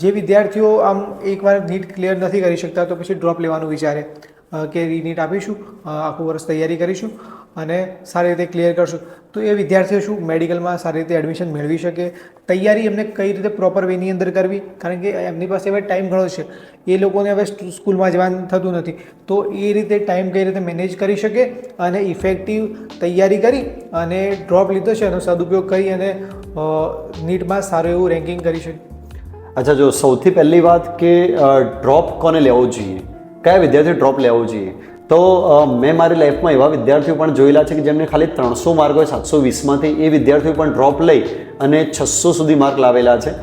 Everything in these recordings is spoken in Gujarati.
જે વિદ્યાર્થીઓ આમ એકવાર નીટ ક્લિયર નથી કરી શકતા તો પછી ડ્રોપ લેવાનું વિચારે કે રીનીટ આપીશું, આખું વર્ષ તૈયારી કરીશું અને સારી રીતે ક્લિયર કરશું, તો એ વિદ્યાર્થીઓ શું મેડિકલમાં સારી રીતે એડમિશન મેળવી શકે? તૈયારી એમને કઈ રીતે પ્રોપર વેની અંદર કરવી? કારણ કે એમની પાસે હવે ટાઈમ ઘણો છે, એ લોકોને હવે સ્કૂલમાં જવાનું થતું નથી, તો એ રીતે ટાઈમ કઈ રીતે મેનેજ કરી શકે અને ઇફેક્ટિવ તૈયારી કરી અને ડ્રોપ લીધો છે એનો સદુપયોગ કરી અને નીટમાં સારું એવું રેન્કિંગ કરી શકે. અચ્છા, જો સૌથી પહેલી વાત કે ડ્રોપ કોને લેવો જોઈએ, કયા વિદ્યાર્થીઓ ડ્રોપ લેવો જોઈએ, તો મેં મારી લાઈફમાં એવા વિદ્યાર્થીઓ પણ જોયેલા છે કે જેમને ખાલી 300 માર્ક હોય 720માંથી, એ વિદ્યાર્થીઓ પણ ડ્રોપ લઈ અને 600 સુધી માર્ક લાવેલા છે.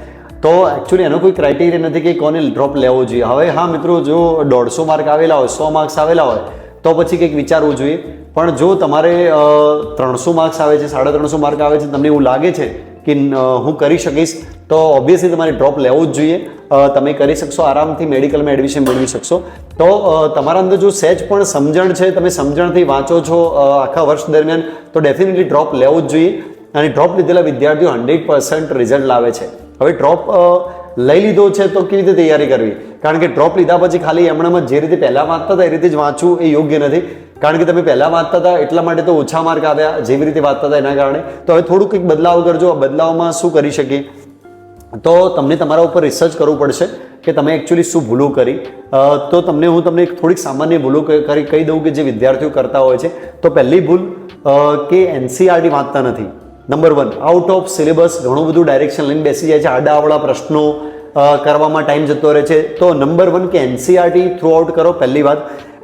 તો એકચ્યુઅલી એનો કોઈ ક્રાઇટેરિયા નથી કે કોને ડ્રોપ લેવો જોઈએ. હવે હા મિત્રો, જો 150 માર્ક આવેલા હોય, 100 માર્ક્સ આવેલા હોય તો પછી કંઈક વિચારવું જોઈએ. પણ જો તમારે 300 માર્ક્સ આવે છે, 350 માર્ક આવે છે, તમને એવું લાગે છે કે હું કરી શકીશ, તો ઓબ્વિયસલી તમારે ડ્રોપ લેવું જ જોઈએ. તમે કરી શકશો, આરામથી મેડિકલમાં એડમિશન મેળવી શકશો. તો તમારા અંદર જો સહેજ પણ સમજણ છે, તમે સમજણથી વાંચો છો આખા વર્ષ દરમિયાન, તો ડેફિનેટલી ડ્રોપ લેવું જ જોઈએ. અને ડ્રોપ લીધેલા વિદ્યાર્થીઓ 100% રિઝલ્ટ લાવે છે. હવે ડ્રોપ લઈ લીધો છે તો કેવી રીતે તૈયારી કરવી? કારણ કે ડ્રોપ લીધા પછી ખાલી એમણામાં જે રીતે પહેલાં વાંચતા હતા એ રીતે જ વાંચવું એ યોગ્ય નથી. કારણ કે તમે પહેલાં વાંચતા હતા એટલા માટે તો ઓછા માર્ક આવ્યા, જેવી રીતે વાંચતા હતા એના કારણે. તો હવે થોડું કંઈક બદલાવ કરજો. આ બદલાવમાં શું કરી શકીએ? તો તમને તમારા ઉપર રિસર્ચ કરવું પડશે કે તમે એકચ્યુઅલી શું ભૂલો કરી. તો હું તમને થોડીક સામાન્ય ભૂલો કરી કહી દઉં કે જે વિદ્યાર્થીઓ કરતા હોય છે. તો પહેલી ભૂલ કે એનસીઆરટી વાંચતા નથી. નંબર 1, આઉટ ઓફ સિલેબસ ઘણું બધું ડાયરેક્શન લઈને બેસી જાય છે, આડાઅવળા પ્રશ્નો કરવામાં ટાઈમ જતો રહે છે. તો નંબર 1 કે એનસીઆરટી થ્રુ આઉટ કરો, પહેલી વાત.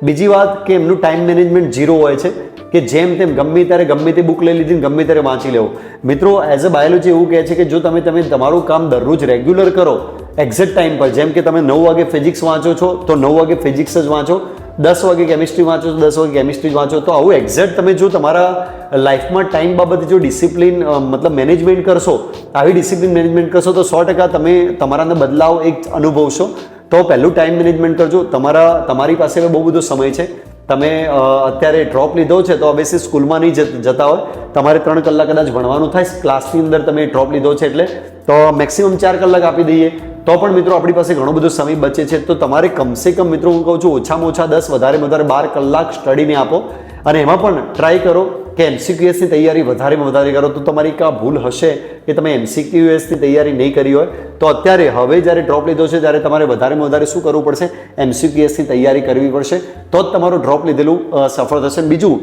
બીજી વાત કે એમનું ટાઈમ મેનેજમેન્ટ ઝીરો હોય છે, કે જેમ તેમ ગમે ત્યારે ગમે તે બુક લઈ લીધી ગમે ત્યારે વાંચી લેવું. મિત્રો, એઝ અ બાયોલોજી એવું કહે છે કે જો તમે તમારું કામ દરરોજ રેગ્યુલર કરો એક્ઝેક્ટ ટાઈમ પર, જેમ કે તમે 9 વાગે ફિઝિક્સ વાંચો છો તો 9 વાગે ફિઝિક્સ જ વાંચો, 10 વાગે કેમિસ્ટ્રી વાંચો તો 10 વાગે કેમિસ્ટ્રી જ વાંચો. તો આવું એક્ઝેક્ટ તમે જો તમારા લાઈફમાં ટાઈમ બાબતે જો ડિસિપ્લિન મતલબ મેનેજમેન્ટ કરશો, આવી ડિસિપ્લિન મેનેજમેન્ટ કરશો તો 100% તમે તમારા અંદર બદલાવ એક અનુભવશો. તો પહેલું ટાઈમ મેનેજમેન્ટ કરજો. તમારી પાસે હવે બહુ બધો સમય છે. તમે અત્યારે ડ્રોપ લીધો છે તો ઓબ્વિયસલી સ્કૂલમાં નહીં જતા હોય, તમારે 3 કલાક કદાચ ભણવાનું થાય ક્લાસની અંદર, તમે ડ્રોપ લીધો છે એટલે તો મેક્સિમમ 4 કલાક આપી દઈએ તો પણ મિત્રો આપણી પાસે ઘણો બધો સમય બચે છે. તો તમારે કમસે કમ મિત્રો હું કહું છું ઓછામાં ઓછા 10 વધારેમાં વધારે 12 કલાક સ્ટડીને આપો. અને એમાં પણ ટ્રાય કરો કે એમસીક્યુએસની તૈયારી વધારેમાં વધારે કરો. તો તમારી એક આ ભૂલ હશે કે તમે એમસીક્યુએસની તૈયારી નહીં કરી હોય, તો અત્યારે હવે જ્યારે ડ્રોપ લીધો છે ત્યારે તમારે વધારેમાં વધારે શું કરવું પડશે? એમસીક્યુએસની તૈયારી કરવી પડશે, તો જ તમારું ડ્રોપ લીધેલું સફળ થશે. બીજું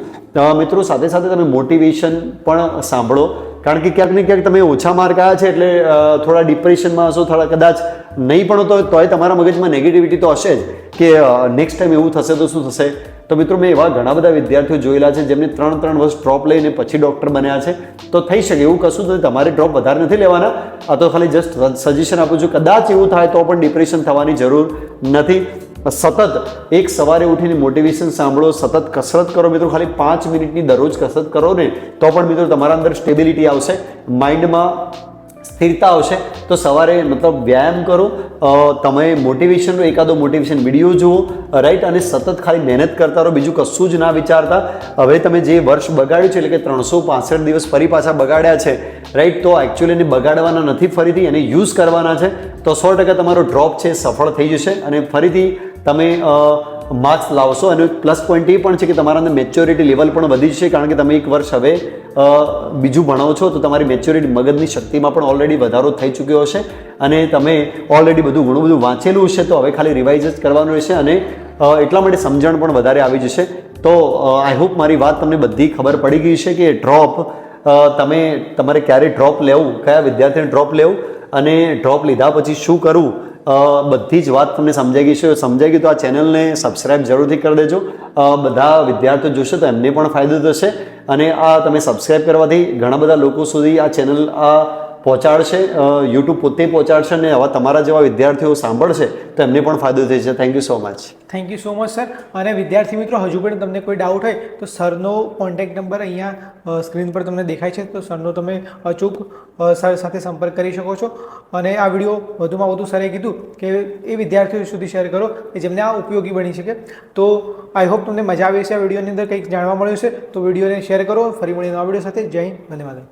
મિત્રો, સાથે સાથે તમે મોટિવેશન પણ સાંભળો. કારણ કે ક્યાંક ને ક્યાંક તમે ઓછા માર્ક આવ્યા છે એટલે થોડા ડિપ્રેશનમાં હશો, થોડા કદાચ નહીં પણ તોય તમારા મગજમાં નેગેટિવિટી તો હશે જ કે નેક્સ્ટ ટાઈમ એવું થશે તો શું થશે. તો મિત્રો, મેં એવા ઘણા બધા વિદ્યાર્થીઓ જોયેલા છે જેમને 3 વર્ષ ડ્રોપ લઈને પછી ડૉક્ટર બન્યા છે. તો થઈ શકે એવું કશું નથી, તમારે ડ્રોપ વધારે નથી લેવાના. આ તો ખાલી જસ્ટ સજેશન આપું છું. કદાચ એવું થાય તો પણ ડિપ્રેશન થવાની જરૂર નથી. સતત એક સવારે ઉઠીને મોટિવેશન સાંભળો, સતત કસરત કરો. મિત્રો, ખાલી 5 મિનિટની દરરોજ કસરત કરો ને તો પણ મિત્રો તમારા અંદર સ્ટેબિલિટી આવશે, માઇન્ડમાં સ્થિરતા આવશે. તો સવારે મતલબ વ્યાયામ કરો, તમે મોટિવેશનનો એકાદો મોટિવેશન વિડીયો જુઓ, રાઈટ, અને સતત ખાલી મહેનત કરતા રહો, બીજું કશું જ ના વિચારતા. હવે તમે જે વર્ષ બગાડ્યું છે એટલે કે 365 દિવસ ફરી પાછા બગાડ્યા છે, રાઈટ, તો એકચ્યુઅલી એને બગાડવાના નથી, ફરીથી એને યુઝ કરવાના છે. તો 100% તમારો ડ્રોપ છે સફળ થઈ જશે અને ફરીથી તમે માર્ક્સ લાવશો. અને પ્લસ પોઈન્ટ એ પણ છે કે તમારા અંદર મેચ્યોરિટી લેવલ પણ વધી જશે. કારણ કે તમે એક વર્ષ હવે બીજું ભણાવો છો તો તમારી મેચ્યોરિટી, મગજની શક્તિમાં પણ ઓલરેડી વધારો થઈ ચૂક્યો હશે અને તમે ઓલરેડી ઘણું બધું વાંચેલું હશે. તો હવે ખાલી રિવાઇઝ જ કરવાનું રહેશે અને એટલા માટે સમજણ પણ વધારે આવી જશે. તો આઈ હોપ મારી વાત તમને બધી ખબર પડી ગઈ છે કે ડ્રોપ તમારે ક્યારે ડ્રોપ લેવું, કયા વિદ્યાર્થીને ડ્રોપ લેવું અને ડ્રોપ લીધા પછી શું કરવું, બધી જ વાત તમને સમજાઈ ગઈ છે. સમજાઈ ગઈ તો આ ચેનલને સબસ્ક્રાઇબ જરૂરથી કરી દેજો. બધા વિદ્યાર્થીઓ જોશે તો એમને પણ ફાયદો થશે અને આ તમે સબસ્ક્રાઇબ કરવાથી ઘણા બધા લોકો સુધી આ ચેનલ પહોંચાડશે, યુટ્યુબ પોતે પહોંચાડશે અને આવા તમારા જેવા વિદ્યાર્થીઓ સાંભળશે તો એમને પણ ફાયદો થશે. Thank you so much. Thank you so much sir. અને વિદ્યાર્થી મિત્રો, હજુ પણ તમને કોઈ ડાઉટ હોય તો સરનો કોન્ટેક્ટ નંબર અહીંયા સ્ક્રીન પર તમને દેખાય છે, તો સરનો તમે અચૂક સર સાથે સંપર્ક કરી શકો છો. અને આ વિડીયો વધુમાં વધુ સરે કીધું કે એ વિદ્યાર્થીઓ સુધી શેર કરો કે જેમને આ ઉપયોગી બની શકે. તો આઈ હોપ તમને મજા આવી છે આ વિડીયોની અંદર, કંઈક જાણવા મળ્યું છે. તો વિડીયોને શેર કરો. ફરી મળીને આ વિડીયો સાથે. જય હિન્દ, વંદે માતરમ.